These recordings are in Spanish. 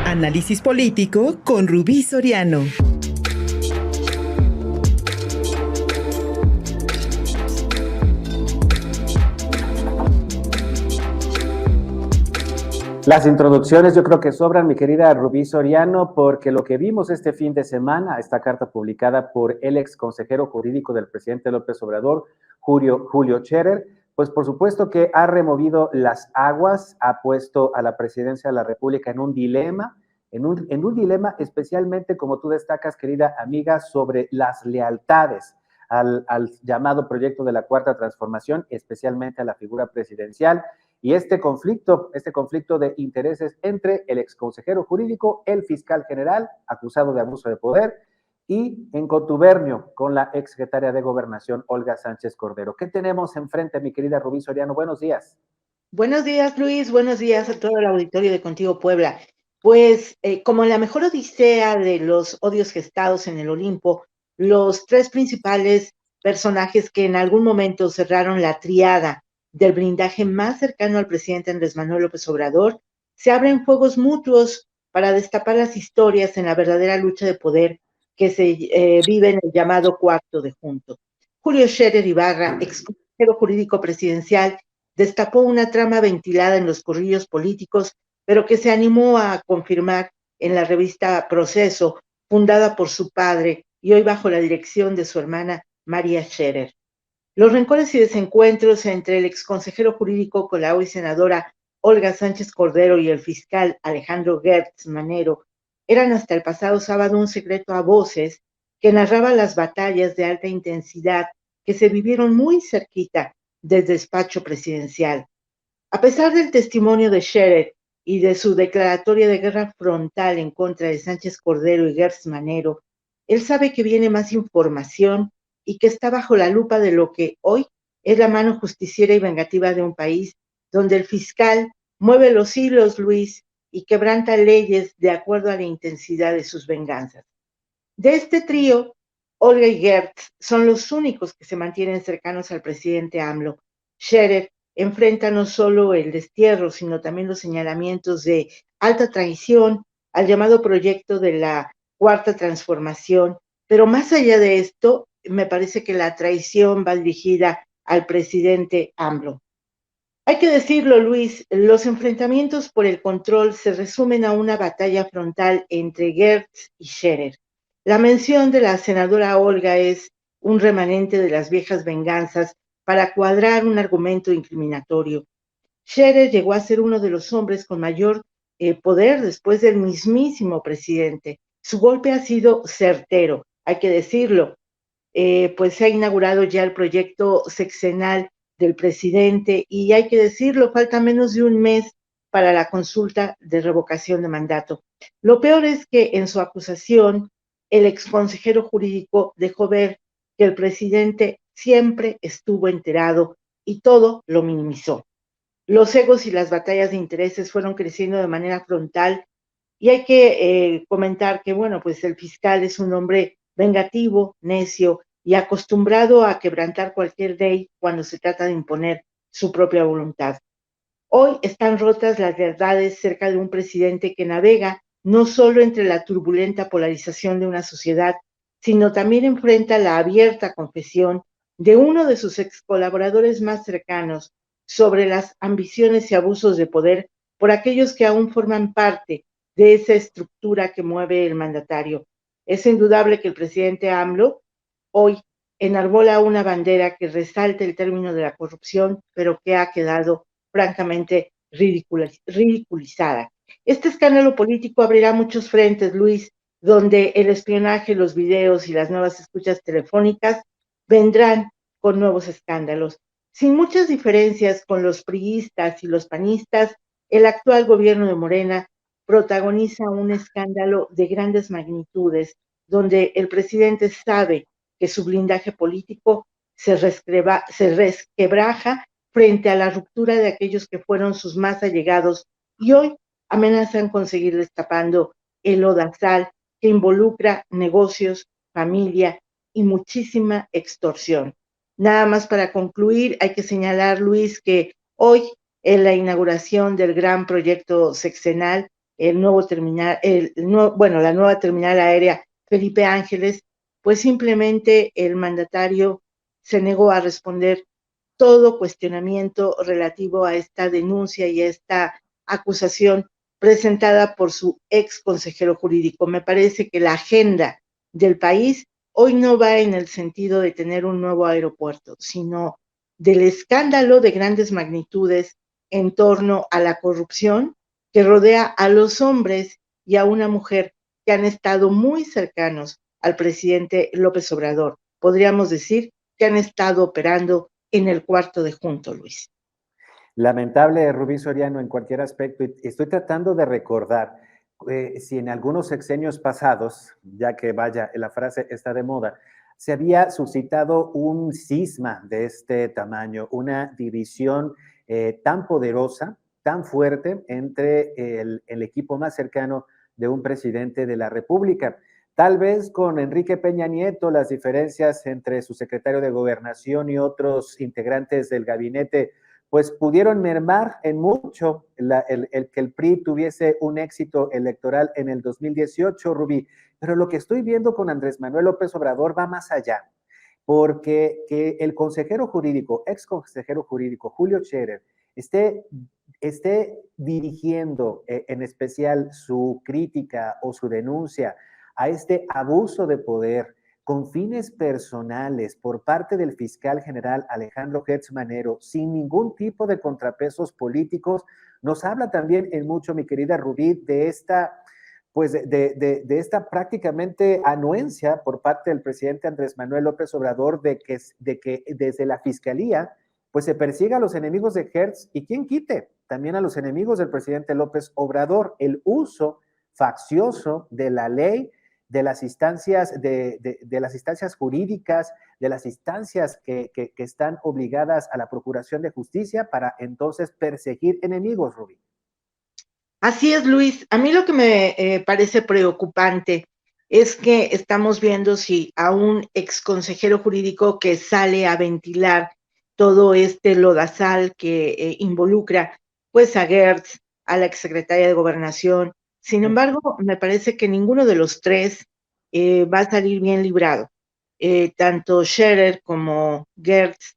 Análisis político con Rubí Soriano. Las introducciones yo creo que sobran, mi querida Rubí Soriano, porque lo que vimos este fin de semana, esta carta publicada por el ex consejero jurídico del presidente López Obrador, Julio Scherer, pues por supuesto que ha removido las aguas, ha puesto a la presidencia de la República en un dilema, en un dilema especialmente, como tú destacas, querida amiga, sobre las lealtades al llamado proyecto de la Cuarta Transformación, especialmente a la figura presidencial. Y este conflicto de intereses entre el exconsejero jurídico, el fiscal general, acusado de abuso de poder, y en contubernio con la exsecretaria de Gobernación, Olga Sánchez Cordero. ¿Qué tenemos enfrente, mi querida Rubí Soriano? Buenos días. Buenos días, Luis. Buenos días a todo el auditorio de Contigo Puebla. Pues, como la mejor odisea de los odios gestados en el Olimpo, los tres principales personajes que en algún momento cerraron la tríada del blindaje más cercano al presidente Andrés Manuel López Obrador, se abren fuegos mutuos para destapar las historias en la verdadera lucha de poder que se vive en el llamado Cuarto de Junto. Julio Scherer Ibarra, ex consejero jurídico presidencial, destapó una trama ventilada en los corrillos políticos, pero que se animó a confirmar en la revista Proceso, fundada por su padre y hoy bajo la dirección de su hermana María Scherer. Los rencores y desencuentros entre el exconsejero jurídico con la hoy senadora Olga Sánchez Cordero y el fiscal Alejandro Gertz Manero eran hasta el pasado sábado un secreto a voces que narraba las batallas de alta intensidad que se vivieron muy cerquita del despacho presidencial. A pesar del testimonio de Scherer y de su declaratoria de guerra frontal en contra de Sánchez Cordero y Gertz Manero, él sabe que viene más información y que está bajo la lupa de lo que hoy es la mano justiciera y vengativa de un país donde el fiscal mueve los hilos, Luis, y quebranta leyes de acuerdo a la intensidad de sus venganzas. De este trío, Olga y Gertz son los únicos que se mantienen cercanos al presidente AMLO. Scherer enfrenta no solo el destierro, sino también los señalamientos de alta traición al llamado proyecto de la Cuarta Transformación. Pero más allá de esto, me parece que la traición va dirigida al presidente AMLO. Hay que decirlo, Luis, los enfrentamientos por el control se resumen a una batalla frontal entre Gertz y Scherer. La mención de la senadora Olga es un remanente de las viejas venganzas para cuadrar un argumento incriminatorio. Scherer llegó a ser uno de los hombres con mayor poder después del mismísimo presidente. Su golpe ha sido certero, hay que decirlo. Pues se ha inaugurado ya el proyecto sexenal del presidente y hay que decirlo, falta menos de un mes para la consulta de revocación de mandato. Lo peor es que en su acusación, el exconsejero jurídico dejó ver que el presidente siempre estuvo enterado y todo lo minimizó. Los egos y las batallas de intereses fueron creciendo de manera frontal y hay que comentar que, bueno, pues el fiscal es un hombre vengativo, necio y acostumbrado a quebrantar cualquier ley cuando se trata de imponer su propia voluntad. Hoy están rotas las verdades cerca de un presidente que navega no solo entre la turbulenta polarización de una sociedad, sino también enfrenta la abierta confesión de uno de sus ex colaboradores más cercanos sobre las ambiciones y abusos de poder por aquellos que aún forman parte de esa estructura que mueve el mandatario. Es indudable que el presidente AMLO hoy enarbola una bandera que resalta el término de la corrupción, pero que ha quedado francamente ridiculizada. Este escándalo político abrirá muchos frentes, Luis, donde el espionaje, los videos y las nuevas escuchas telefónicas vendrán con nuevos escándalos. Sin muchas diferencias con los priistas y los panistas, el actual gobierno de Morena protagoniza un escándalo de grandes magnitudes, donde el presidente sabe que su blindaje político se resquebraja frente a la ruptura de aquellos que fueron sus más allegados y hoy amenazan con seguir destapando el lodazal que involucra negocios, familia y muchísima extorsión. Nada más para concluir, hay que señalar, Luis, que hoy en la inauguración del gran proyecto sexenal el nuevo terminal, la nueva terminal aérea Felipe Ángeles, pues simplemente el mandatario se negó a responder todo cuestionamiento relativo a esta denuncia y a esta acusación presentada por su ex consejero jurídico. Me parece que la agenda del país hoy no va en el sentido de tener un nuevo aeropuerto, sino del escándalo de grandes magnitudes en torno a la corrupción que rodea a los hombres y a una mujer que han estado muy cercanos al presidente López Obrador. Podríamos decir que han estado operando en el cuarto de junto, Luis. Lamentable, Rubí Soriano, en cualquier aspecto. Estoy tratando de recordar si en algunos sexenios pasados, ya que vaya, la frase está de moda, se había suscitado un cisma de este tamaño, una división tan poderosa, tan fuerte entre el equipo más cercano de un presidente de la República. Tal vez con Enrique Peña Nieto las diferencias entre su secretario de Gobernación y otros integrantes del gabinete pues pudieron mermar en mucho el que el PRI tuviese un éxito electoral en el 2018, Rubí. Pero lo que estoy viendo con Andrés Manuel López Obrador va más allá, porque que el consejero jurídico, ex consejero jurídico, Julio Scherer, esté dirigiendo en especial su crítica o su denuncia a este abuso de poder con fines personales por parte del fiscal general Alejandro Gertz Manero, sin ningún tipo de contrapesos políticos, nos habla también en mucho, mi querida Rubí, de esta, pues de esta prácticamente anuencia por parte del presidente Andrés Manuel López Obrador de que desde la fiscalía pues se persiga a los enemigos de Gertz y quien quite también a los enemigos del presidente López Obrador, el uso faccioso de la ley, de las instancias, de las instancias jurídicas, de las instancias que están obligadas a la procuración de justicia para entonces perseguir enemigos, Rubí. Así es, Luis. A mí lo que me parece preocupante es que estamos viendo si a un ex consejero jurídico que sale a ventilar todo este lodazal que involucra pues a Gertz, a la exsecretaria de Gobernación. Sin embargo, me parece que ninguno de los tres va a salir bien librado. Tanto Scherer como Gertz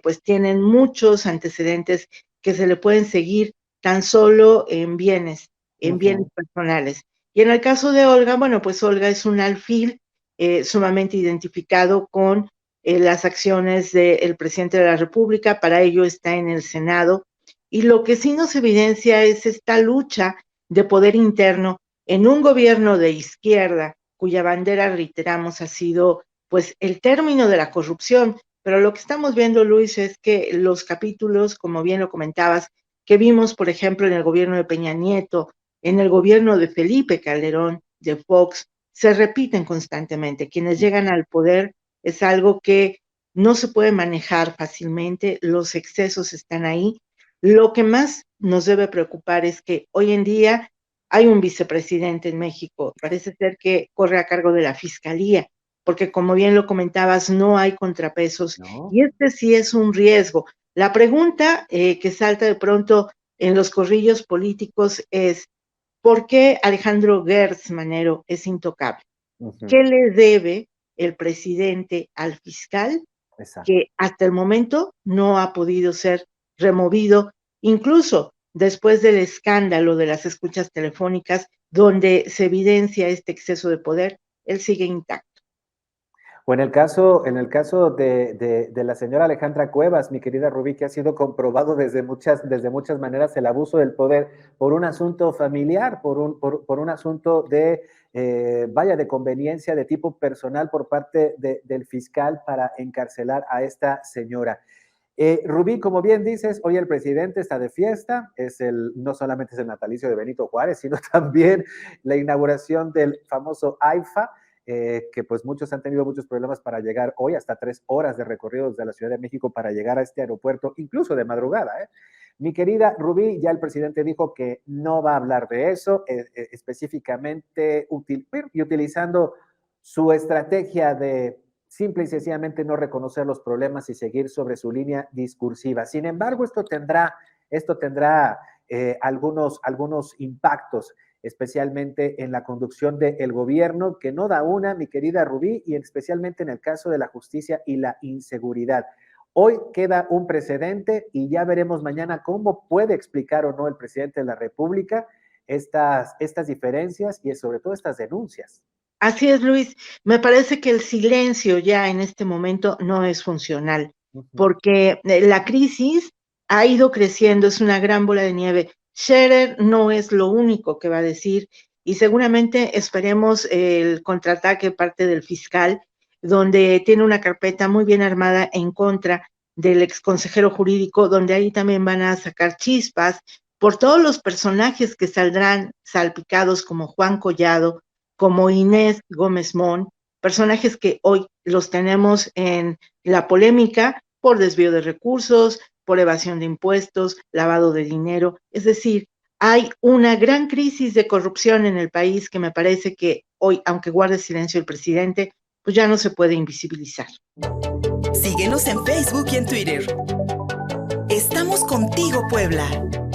pues tienen muchos antecedentes que se le pueden seguir tan solo en bienes personales. Y en el caso de Olga, bueno, pues Olga es un alfil sumamente identificado con las acciones del presidente de la República, para ello está en el Senado, y lo que sí nos evidencia es esta lucha de poder interno en un gobierno de izquierda, cuya bandera, reiteramos, ha sido pues el término de la corrupción, pero lo que estamos viendo, Luis, es que los capítulos, como bien lo comentabas, que vimos, por ejemplo, en el gobierno de Peña Nieto, en el gobierno de Felipe Calderón, de Fox, se repiten constantemente. Quienes llegan al poder es algo que no se puede manejar fácilmente, los excesos están ahí. Lo que más nos debe preocupar es que hoy en día hay un vicepresidente en México, parece ser que corre a cargo de la Fiscalía, porque como bien lo comentabas, no hay contrapesos, ¿No? y este sí es un riesgo. La pregunta que salta de pronto en los corrillos políticos es, ¿por qué Alejandro Gertz Manero es intocable? ¿Qué le debe el presidente al fiscal Exacto. que hasta el momento no ha podido ser removido, incluso después del escándalo de las escuchas telefónicas, donde se evidencia este exceso de poder? Él sigue intacto. O en el caso de la señora Alejandra Cuevas, mi querida Rubí, que ha sido comprobado desde muchas maneras el abuso del poder por un asunto familiar, por un asunto de conveniencia de tipo personal por parte del fiscal para encarcelar a esta señora. Rubí, como bien dices, hoy el presidente está de fiesta, no solamente es el natalicio de Benito Juárez, sino también la inauguración del famoso AIFA, que pues muchos han tenido muchos problemas para llegar hoy, hasta 3 horas de recorrido desde la Ciudad de México para llegar a este aeropuerto, incluso de madrugada. Mi querida Rubí, ya el presidente dijo que no va a hablar de eso, específicamente utilizando su estrategia de simple y sencillamente no reconocer los problemas y seguir sobre su línea discursiva. Sin embargo, esto tendrá algunos impactos, especialmente en la conducción del gobierno, que no da una, mi querida Rubí, y especialmente en el caso de la justicia y la inseguridad. Hoy queda un precedente y ya veremos mañana cómo puede explicar o no el presidente de la República estas diferencias y sobre todo estas denuncias. Así es, Luis. Me parece que el silencio ya en este momento no es funcional, porque la crisis ha ido creciendo, es una gran bola de nieve. Scherer no es lo único que va a decir y seguramente esperemos el contraataque parte del fiscal, donde tiene una carpeta muy bien armada en contra del ex consejero jurídico, donde ahí también van a sacar chispas por todos los personajes que saldrán salpicados como Juan Collado, como Inés Gómez Mont, personajes que hoy los tenemos en la polémica por desvío de recursos, por evasión de impuestos, lavado de dinero. Es decir, hay una gran crisis de corrupción en el país que me parece que hoy, aunque guarde silencio el presidente, pues ya no se puede invisibilizar. Síguenos en Facebook y en Twitter. Estamos contigo, Puebla.